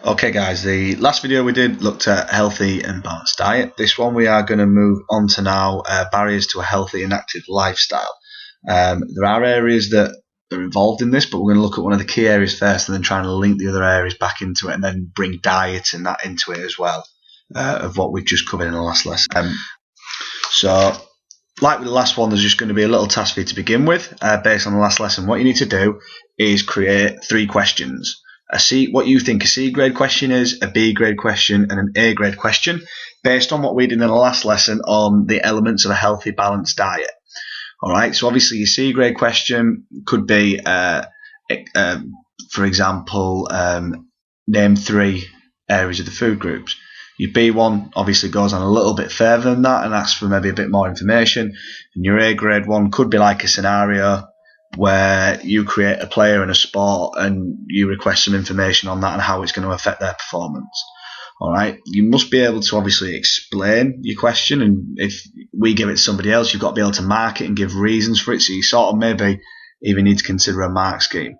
Okay guys, the last video we did looked at healthy and balanced diet. This one we are going to move on to now, barriers to a healthy and active lifestyle. There are areas that are involved in this, but we're going to look at one of the key areas first and then try and link the other areas back into it and then bring diet and that into it as well, of what we've just covered in the last lesson. So like with the last one, there's just going to be a little task for you to begin with, based on the last lesson. What you need to do is create 3 questions. What you think a C grade question is, a B grade question, and an A grade question, based on what we did in the last lesson on the elements of a healthy, balanced diet. Alright, so obviously your C grade question could be, for example, name 3 areas of the food groups. Your B one obviously goes on a little bit further than that and asks for maybe a bit more information. And your A grade one could be like a scenario where you create a player in a sport and you request some information on that and how it's going to affect their performance. Alright, you must be able to obviously explain your question, and if we give it to somebody else, you've got to be able to mark it and give reasons for it, so you sort of maybe even need to consider a mark scheme.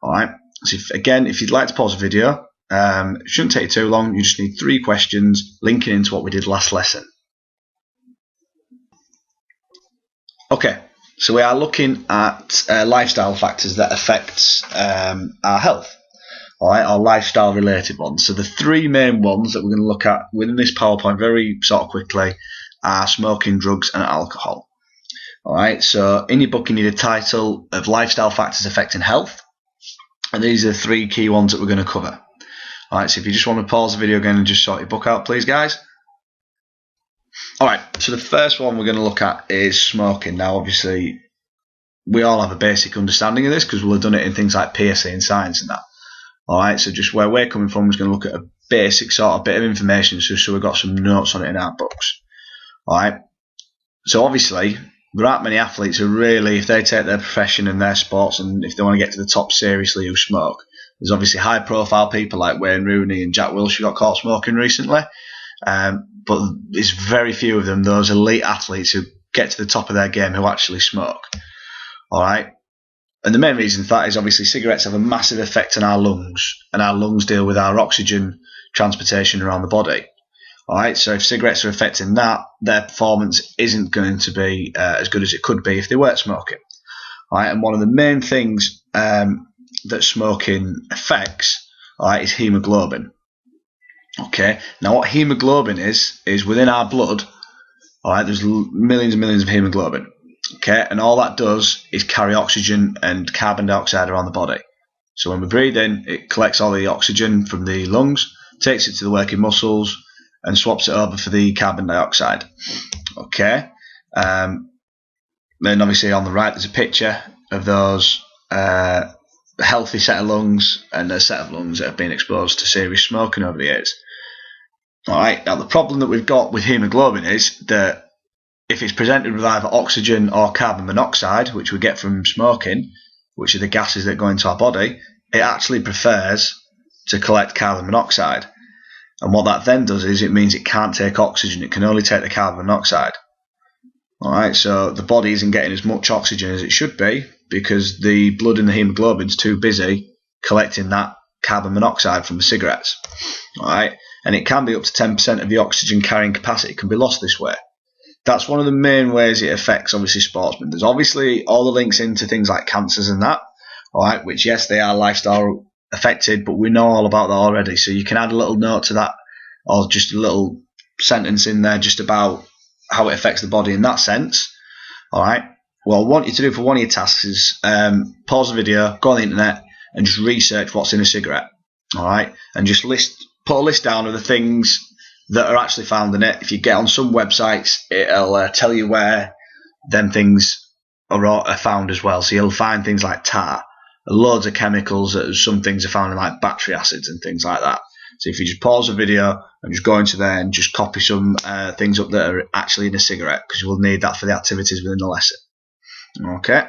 Alright, so if you'd like to pause the video, it shouldn't take you too long. You just need 3 questions linking into what we did last lesson. Okay, so we are looking at lifestyle factors that affect our health, alright, or lifestyle related ones. So the 3 main ones that we're going to look at within this PowerPoint very sort of quickly are smoking, drugs and alcohol. Alright, so in your book you need a title of lifestyle factors affecting health, and these are the 3 key ones that we're going to cover. Alright, so if you just want to pause the video again and just sort your book out, please guys. Alright, so the first one we're going to look at is smoking. Now obviously we all have a basic understanding of this because we'll have done it in things like PSC and science and that. Alright, so just where we're coming from is going to look at a basic sort of bit of information, so we've got some notes on it in our books. Alright, so obviously there aren't many athletes who really, if they take their profession and their sports and if they want to get to the top seriously, who smoke. There's obviously high profile people like Wayne Rooney and Jack Wilshere got caught smoking recently, but there's very few of them, those elite athletes who get to the top of their game, who actually smoke. Alright, and the main reason for that is obviously cigarettes have a massive effect on our lungs, and our lungs deal with our oxygen transportation around the body. Alright, so if cigarettes are affecting that, their performance isn't going to be as good as it could be if they weren't smoking. Alright, and one of the main things that smoking affects, alright, is hemoglobin. Okay, now what hemoglobin is within our blood, alright, there's millions and millions of hemoglobin. Okay, and all that does is carry oxygen and carbon dioxide around the body. So when we breathe in, it collects all the oxygen from the lungs, takes it to the working muscles, and swaps it over for the carbon dioxide. Okay, then obviously on the right there's a picture of those healthy set of lungs and a set of lungs that have been exposed to serious smoking over the years. Alright, now the problem that we've got with hemoglobin is that if it's presented with either oxygen or carbon monoxide, which we get from smoking, which are the gases that go into our body, it actually prefers to collect carbon monoxide. And what that then does is it means it can't take oxygen, it can only take the carbon monoxide. Alright, so the body isn't getting as much oxygen as it should be because the blood and the hemoglobin is too busy collecting that carbon monoxide from the cigarettes. Alright, and it can be up to 10% of the oxygen carrying capacity can be lost this way. That's one of the main ways it affects obviously sportsmen. There's obviously all the links into things like cancers and that, alright, which yes, they are lifestyle affected, but we know all about that already. So you can add a little note to that, or just a little sentence in there just about how it affects the body in that sense. Alright, well, what I want you to do for one of your tasks is pause the video, go on the internet and just research what's in a cigarette. Alright, and just put a list down of the things that are actually found in it. If you get on some websites, it'll tell you where them things are found as well. So you'll find things like tar, loads of chemicals. Some things are found in like battery acids and things like that. So if you just pause the video and just go into there and just copy some things up that are actually in a cigarette, because you will need that for the activities within the lesson. Okay.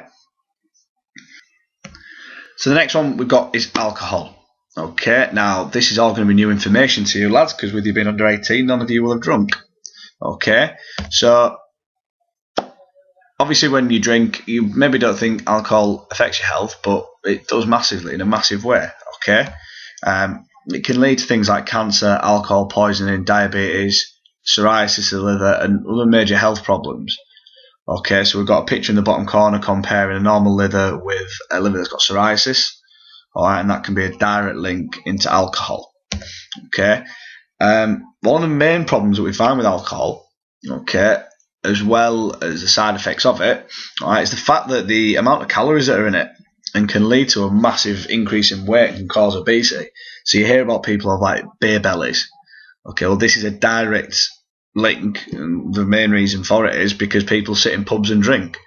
So the next one we've got is alcohol. Okay, now this is all going to be new information to you lads, because with you being under 18, none of you will have drunk. Okay, so obviously when you drink, you maybe don't think alcohol affects your health, but it does massively, in a massive way. Okay, it can lead to things like cancer, alcohol poisoning, diabetes, psoriasis of the liver, and other major health problems. Okay, so we've got a picture in the bottom corner comparing a normal liver with a liver that's got psoriasis. All right, and that can be a direct link into alcohol. Okay, one of the main problems that we find with alcohol, okay, as well as the side effects of it, all right, is the fact that the amount of calories that are in it and can lead to a massive increase in weight and can cause obesity. So you hear about people have like beer bellies. Okay, well, this is a direct link, and the main reason for it is because people sit in pubs and drink,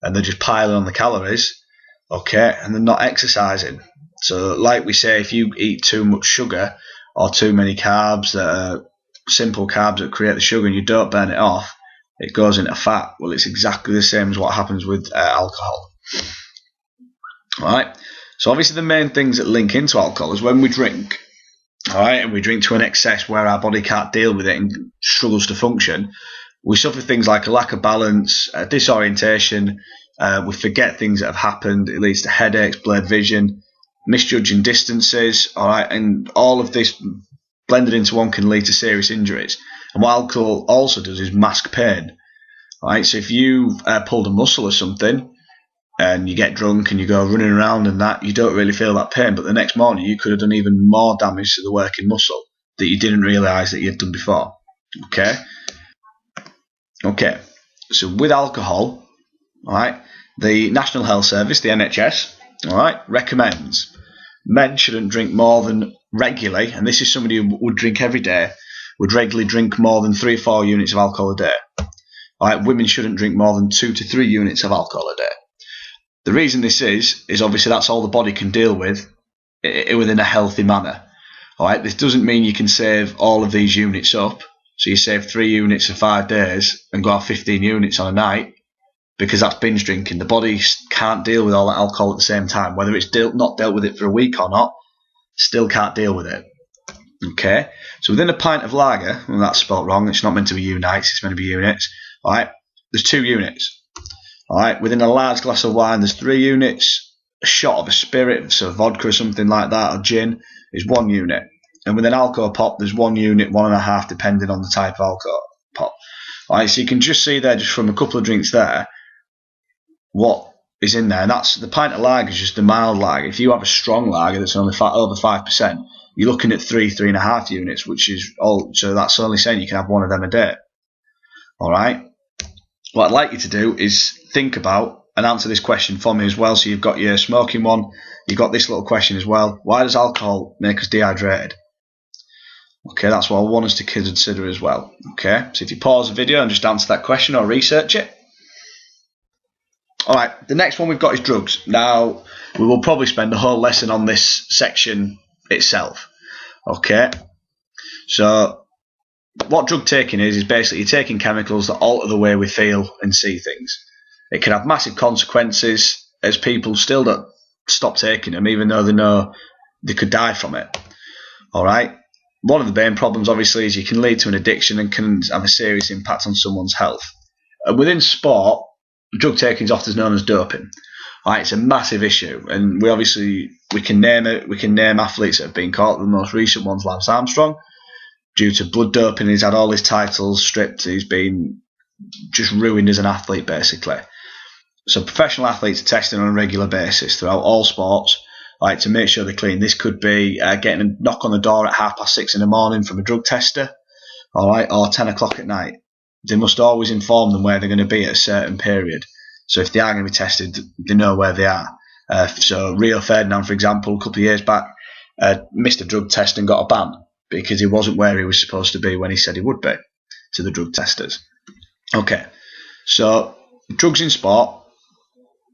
and they're just piling on the calories, okay, and they're not exercising. So, like we say, if you eat too much sugar or too many carbs that are simple carbs that create the sugar and you don't burn it off, it goes into fat. Well, it's exactly the same as what happens with alcohol. All right. So obviously the main things that link into alcohol is when we drink. All right, and we drink to an excess where our body can't deal with it and struggles to function. We suffer things like a lack of balance, disorientation. We forget things that have happened. It leads to headaches, blurred vision, misjudging distances. All right, and all of this blended into one can lead to serious injuries. And what alcohol also does is mask pain. All right, so if you've pulled a muscle or something, and you get drunk and you go running around and that, you don't really feel that pain, but the next morning you could have done even more damage to the working muscle that you didn't realise that you'd done before. Okay, so with alcohol, all right, the National Health Service, the NHS, all right, recommends men shouldn't drink more than regularly, and this is somebody who would drink every day, would regularly drink more than 3 or 4 units of alcohol a day. All right, women shouldn't drink more than 2 to 3 units of alcohol a day. The reason this is obviously that's all the body can deal with within a healthy manner. All right, this doesn't mean you can save all of these units up. So you save 3 units in 5 days and go have 15 units on a night, because that's binge drinking. The body can't deal with all that alcohol at the same time. Whether it's not dealt with it for a week or not, still can't deal with it. Okay, so within a pint of lager, well, that's spelt wrong. It's not meant to be unites, it's meant to be units. All right, there's 2 units. All right, within a large glass of wine, there's 3 units. A shot of a spirit, so vodka or something like that, or gin, is 1 unit. And with an alcohol pop, there's 1 unit, 1.5, depending on the type of alcohol pop. All right, so you can just see there, just from a couple of drinks there, what is in there. And that's the pint of lager is just a mild lager. If you have a strong lager that's only over 5%, you're looking at 3.5 units, which is all. So that's only saying you can have 1 of them a day. All right. What I'd like you to do is think about and answer this question for me as well. So you've got your smoking one, you've got this little question as well. Why does alcohol make us dehydrated? Okay, that's what I want us to consider as well. Okay, so if you pause the video and just answer that question or research it. All right, the next one we've got is drugs. Now, we will probably spend the whole lesson on this section itself. Okay, so what drug taking is basically you're taking chemicals that alter the way we feel and see things. It can have massive consequences as people still don't stop taking them, even though they know they could die from it. All right. One of the main problems, obviously, is you can lead to an addiction and can have a serious impact on someone's health. And within sport, drug taking is often known as doping. All right, it's a massive issue, and we can name it. We can name athletes that have been caught. The most recent one's Lance Armstrong. Due to blood doping, he's had all his titles stripped. He's been just ruined as an athlete, basically. So professional athletes are tested on a regular basis throughout all sports, right, to make sure they're clean. This could be getting a knock on the door at 6:30 in the morning from a drug tester, all right, or 10 o'clock at night. They must always inform them where they're going to be at a certain period. So if they are going to be tested, they know where they are. So Rio Ferdinand, for example, a couple of years back, missed a drug test and got a ban because he wasn't where he was supposed to be when he said he would be to the drug testers. Okay, so drugs in sport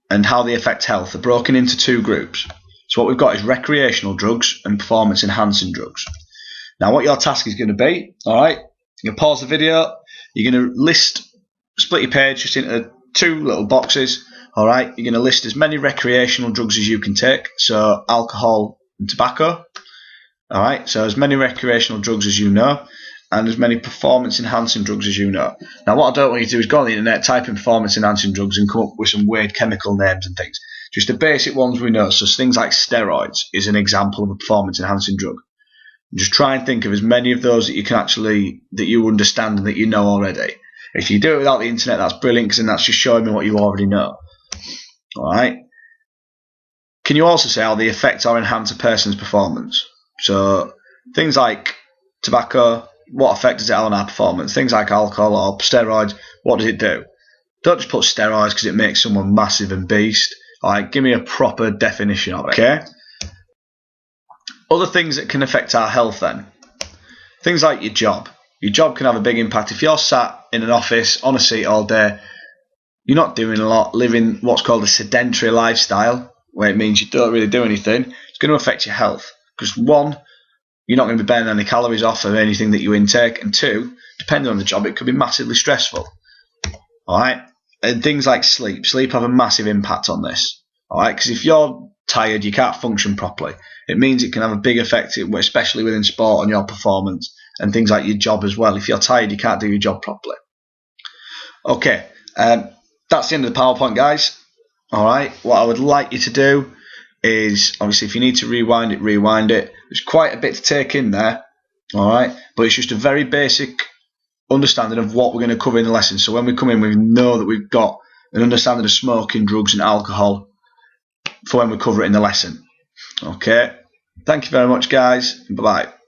and how they affect health are broken into 2 groups. So what we've got is recreational drugs and performance-enhancing drugs. Now what your task is going to be, all right, you're going to pause the video, you're going to split your page just into 2 little boxes, all right, you're going to list as many recreational drugs as you can take, so alcohol and tobacco, all right, so as many recreational drugs as you know, and as many performance-enhancing drugs as you know. Now, what I don't want you to do is go on the internet, type in performance-enhancing drugs and come up with some weird chemical names and things. Just the basic ones we know. So things like steroids is an example of a performance-enhancing drug. Just try and think of as many of those that you understand and that you know already. If you do it without the internet, that's brilliant, because then that's just showing me what you already know. Alright? Can you also say how they affect or enhance a person's performance? So, things like tobacco, what effect does it have on our performance? Things like alcohol or steroids, what does it do? Don't just put steroids because it makes someone massive and beast. Alright, give me a proper definition of it. Okay? Other things that can affect our health then. Things like your job. Your job can have a big impact. If you're sat in an office on a seat all day, you're not doing a lot, living what's called a sedentary lifestyle, where it means you don't really do anything, it's going to affect your health. Because one, you're not going to be burning any calories off of anything that you intake, and two, depending on the job, it could be massively stressful. Alright? And things like sleep. Sleep have a massive impact on this. Alright? Because if you're tired, you can't function properly. It means it can have a big effect, especially within sport, on your performance and things like your job as well. If you're tired, you can't do your job properly. Okay, that's the end of the PowerPoint, guys. Alright, what I would like you to do is, obviously, if you need to rewind it, rewind it. There's quite a bit to take in there, alright, but it's just a very basic understanding of what we're going to cover in the lesson. So when we come in, we know that we've got an understanding of smoking, drugs and alcohol for when we cover it in the lesson. Okay, thank you very much, guys. Bye-bye.